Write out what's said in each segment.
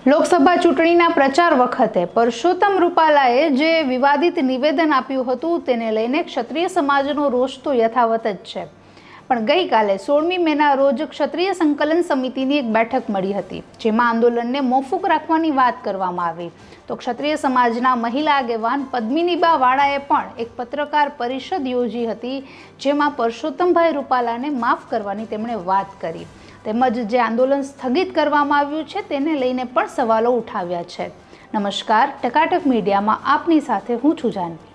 લોકસભા ચૂંટણીના પ્રચાર વખતે પરસોત્તમ રૂપાલાએ જે વિવાદિત નિવેદન આપ્યું હતું તેને લઈને ક્ષત્રિય સમાજનો રોષ તો યથાવત જ છે। પણ ગઈકાલે 16મી મેના રોજ ક્ષત્રિય સંકલન સમિતિની એક બેઠક મળી હતી, જેમાં આંદોલનને મોકૂફ રાખવાની વાત કરવામાં આવી। તો ક્ષત્રિય સમાજના મહિલા આગેવાન પદ્મિનીબા વાળાએ પણ એક પત્રકાર પરિષદ યોજી હતી, જેમાં પરસોત્તમભાઈ રૂપાલાને માફ કરવાની તેમણે વાત કરી। તેમજ જે આંદોલન સ્થગિત કરવામાં આવ્યું છે તેને લઈને પણ સવાલો ઉઠાવ્યા છે। નમસ્કાર, ટકાટક મીડિયામાં આપની સાથે હું છું જાનવી।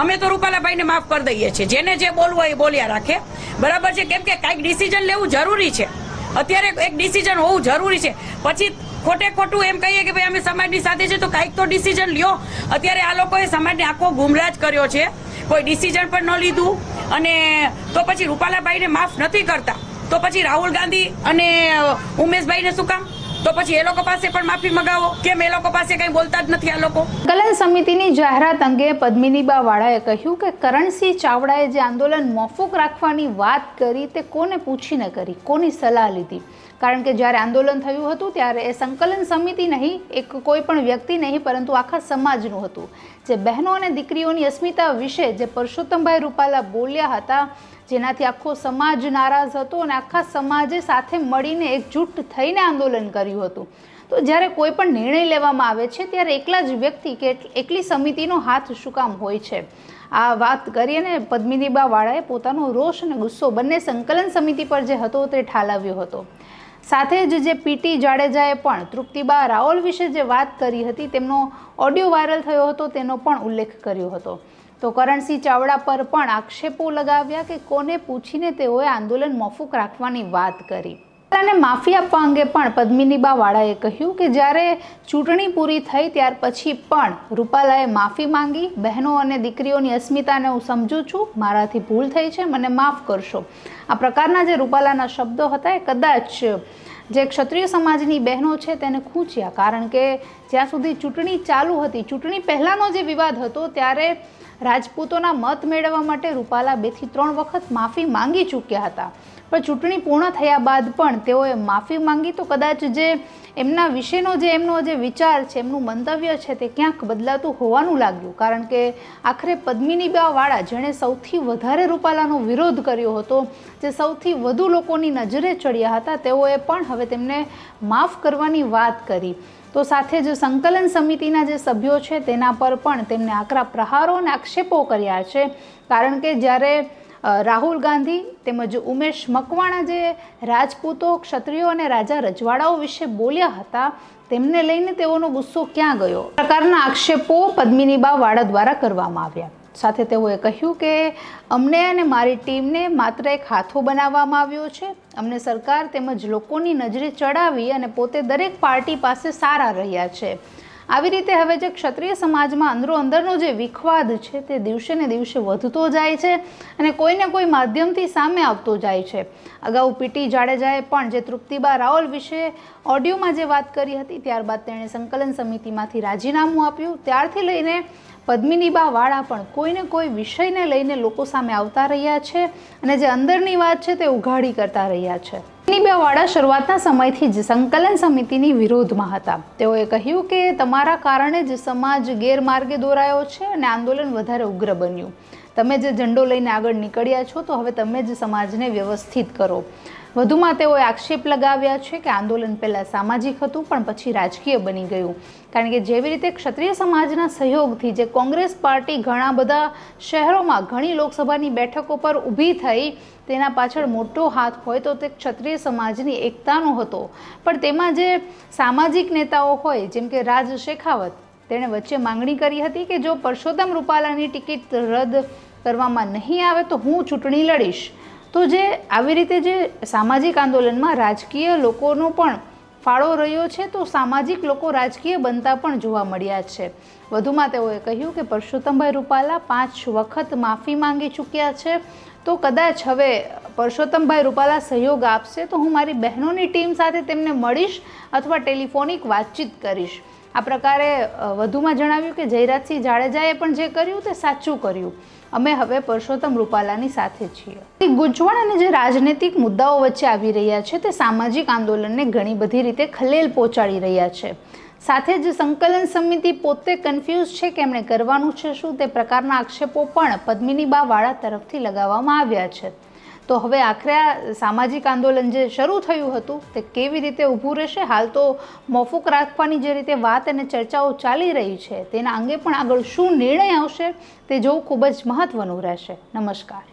અમે તો રૂપાલાભાઈને માફ કરી દઈએ છીએ, જેને જે બોલવું હોય એ બોલ્યા રાખે, બરાબર છે। કેમ કે કાંઈક ડિસિઝન લેવું જરૂરી છે, અત્યારે એક ડિસિઝન હોવું જરૂરી છે। પછી ખોટે ખોટું એમ કહીએ કે ભાઈ અમે સમાજની સાથે છે તો કાંઈક તો ડિસિઝન લ્યો। અત્યારે આ લોકોએ સમાજને આખો ગુમરાહ કર્યો છે, કોઈ ડિસિઝન પણ ન લીધું, અને તો પછી રૂપાલાભાઈને માફ નથી કરતા તો પછી રાહુલ ગાંધી અને ઉમેશભાઈને શું કામ? તો પછી એ લોકો પાસે પણ માફી મંગાવો, કેમ એ લોકો પાસે કંઈ બોલતા જ નથી આ લોકો? સંકલન સમિતિની જાહેરાત અંગે પદ્મિનીબા વાળાએ કહ્યું કે કરણસિંહ ચાવડાએ જે આંદોલન મોકૂફ રાખવાની વાત કરી તે કોને પૂછીને કરી, કોની સલાહ લીધી? કારણ કે જ્યારે આંદોલન થયું હતું ત્યારે એ સંકલન સમિતિ નહીં, એક કોઈ પણ વ્યક્તિ નહીં, પરંતુ આખા સમાજનું હતું। જે બહેનો અને દીકરીઓની અસ્મિતા વિશે જે પરસોત્તમભાઈ રૂપાલા બોલ્યા હતા, જેનાથી આખો સમાજ નારાજ હતો અને આખા સમાજે સાથે મળીને એકજૂટ થઈને આંદોલન કર્યું હતું। તો જ્યારે કોઈ પણ નિર્ણય લેવામાં આવે છે ત્યારે એકલા જ વ્યક્તિ કે એકલી સમિતિનો હાથ શું કામ હોય છે? આ વાત કરીને પદ્મિનીબા વાળાએ પોતાનો રોષ અને ગુસ્સો બંને સંકલન સમિતિ પર જે હતો તે ઠાલવ્યો હતો। સાથે જ જે પીટી જાડેજાએ પણ તૃપ્તિબા રાઓલ વિશે જે વાત કરી હતી, તેમનો ઓડિયો વાયરલ થયો હતો, તેનો પણ ઉલ્લેખ કર્યો હતો। તો કરણસિંહ ચાવડા પર પણ આક્ષેપો લગાવ્યા કે કોને પૂછીને તેઓએ આંદોલન મોકૂફ રાખવાની વાત કરી। અને માફી આપવા અંગે પણ પદ્મિનીબા વાળાએ કહ્યું કે જ્યારે ચૂંટણી પૂરી થઈ ત્યાર પછી પણ રૂપાલાએ માફી માંગી। બહેનો અને દીકરીઓની અસ્મિતાને હું સમજું છું, મારાથી ભૂલ થઈ છે, મને માફ કરશો। આ પ્રકારના જે રૂપાલાના શબ્દો હતા એ કદાચ જે ક્ષત્રિય સમાજની બહેનો છે તેને ખૂંચ્યા, કારણ કે જ્યાં સુધી ચૂંટણી ચાલુ હતી, ચૂંટણી પહેલાંનો જે વિવાદ હતો ત્યારે રાજપૂતોના મત મેળવવા માટે રૂપાલા 2 થી 3 વખત માફી માંગી ચૂક્યા હતા, પણ ચૂંટણી પૂર્ણ થયા બાદ પણ તેઓએ માફી માંગી તો કદાચ જે એમના વિશેનો જે વિચાર છે, એમનું મંતવ્ય છે તે ક્યાંક બદલાતું હોવાનું લાગ્યું। કારણ કે આખરે પદ્મિનીબા વાળા, જેણે સૌથી વધારે રૂપાલાનો વિરોધ કર્યો હતો, જે સૌથી વધુ લોકોની નજરે ચડ્યા હતા, તેઓએ પણ હવે તેમને માફ કરવાની વાત કરી। તો સાથે જ સંકલન સમિતિના જે સભ્યો છે તેના પર પણ તેમને આકરા પ્રહારો અને આક્ષેપો કર્યા છે। કારણ કે જ્યારે રાહુલ ગાંધી તેમજ ઉમેશ મકવાણા જે રાજપૂતો, ક્ષત્રિયો અને રાજા રજવાડાઓ વિશે બોલ્યા હતા, તેમને લઈને તેઓનો ગુસ્સો ક્યાં ગયો? પ્રકારના આક્ષેપો પદ્મિનીબા વાળા દ્વારા કરવામાં આવ્યા। સાથે તેઓએ કહ્યું કે અમને અને મારી ટીમને માત્ર એક હાથો બનાવવામાં આવ્યો છે। અમને સરકાર તેમજ લોકોની નજરે ચડાવી અને પોતે દરેક પાર્ટી પાસે સારા રહ્યા છે। આવી રીતે હવે જે ક્ષત્રિય સમાજમાં અંદરનો જે વિખવાદ છે તે દિવસે ને દિવસે વધતો જાય છે અને કોઈને કોઈ માધ્યમથી સામે આવતો જાય છે। અગાઉ પીટી જાડેજાએ પણ જે તૃપ્તિબા રાઓલ વિશે ઓડિયોમાં જે વાત કરી હતી, ત્યારબાદ તેણે સંકલન સમિતિમાંથી રાજીનામું આપ્યું। ત્યારથી લઈને પદ્મિનીબા વાળા પણ કોઈને કોઈ વિષયને લઈને લોકો સામે આવતા રહ્યા છે અને જે અંદરની વાત છે તે ઉઘાડી કરતા રહ્યા છે। પદ્મિનીબા વાળા શરૂઆતના સમયથી જ સંકલન સમિતિની વિરોધમાં હતા। તેઓએ કહ્યું કે તમારા કારણે જ સમાજ ગેરમાર્ગે દોરાયો છે અને આંદોલન વધારે ઉગ્ર બન્યું। તમે જે ઝંડો લઈને આગળ નીકળ્યા છો તો હવે તમે જ સમાજને વ્યવસ્થિત કરો। વધુમાં તેઓએ આક્ષેપ લગાવ્યા છે કે આંદોલન પહેલાં સામાજિક હતું પણ પછી રાજકીય બની ગયું। કારણ કે જેવી રીતે ક્ષત્રિય સમાજના સહયોગથી જે કોંગ્રેસ પાર્ટી ઘણા બધા શહેરોમાં ઘણી લોકસભાની બેઠકો પર ઊભી થઈ, તેના પાછળ મોટો હાથ હોય તો તે ક્ષત્રિય સમાજની એકતાનો હતો। પણ તેમાં જે સામાજિક નેતાઓ હોય, જેમ કે રાજ શેખાવત, તેણે વચ્ચે માંગણી કરી હતી કે જો પરસોત્તમ રૂપાલાની ટિકિટ રદ કરવામાં નહીં આવે તો હું ચૂંટણી લડીશ। તો જે આવી રીતે જે સામાજિક આંદોલનમાં રાજકીય લોકોનો પણ ફાળો રહ્યો છે, તો સામાજિક લોકો રાજકીય બનતા પણ જોવા મળ્યા છે। વધુમાં તેઓએ કહ્યું કે પરસોત્તમભાઈ રૂપાલા 5 વખત માફી માંગી ચૂક્યા છે, તો કદાચ હવે પરસોત્તમભાઈ રૂપાલા સહયોગ આપશે તો હું મારી બહેનોની ટીમ સાથે તેમને મળીશ અથવા ટેલિફોનિક વાતચીત કરીશ। આ પ્રકારે વધુમાં જણાવ્યું કે જયરાજસિંહ જાડેજાએ પણ જે કર્યું તે સાચું કર્યું. અમે હવે પરસોત્તમ રૂપાલાની સાથે છીએ. ગૂંચવણ અને જે રાજનૈતિક મુદ્દાઓ વચ્ચે આવી રહ્યા છે તે સામાજિક આંદોલનને ઘણી બધી રીતે ખલેલ પહોંચાડી રહ્યા છે. સાથે જ સંકલન સમિતિ પોતે કન્ફ્યુઝ છે કે એમણે કરવાનું છે શું, તે પ્રકારના આક્ષેપો પણ પદ્મિનીબા વાળા તરફથી લગાવવામાં આવ્યા છે. તો હવે આખરે આ સામાજિક આંદોલન જે શરૂ થયું હતું તે કેવી રીતે ઊભું રહેશે? હાલ તો મોકૂફ રાખવાની જે રીતે વાત અને ચર્ચાઓ ચાલી રહી છે તેના અંગે પણ આગળ શું નિર્ણય આવશે તે જોવું ખૂબ જ મહત્વનું રહેશે. નમસ્કાર.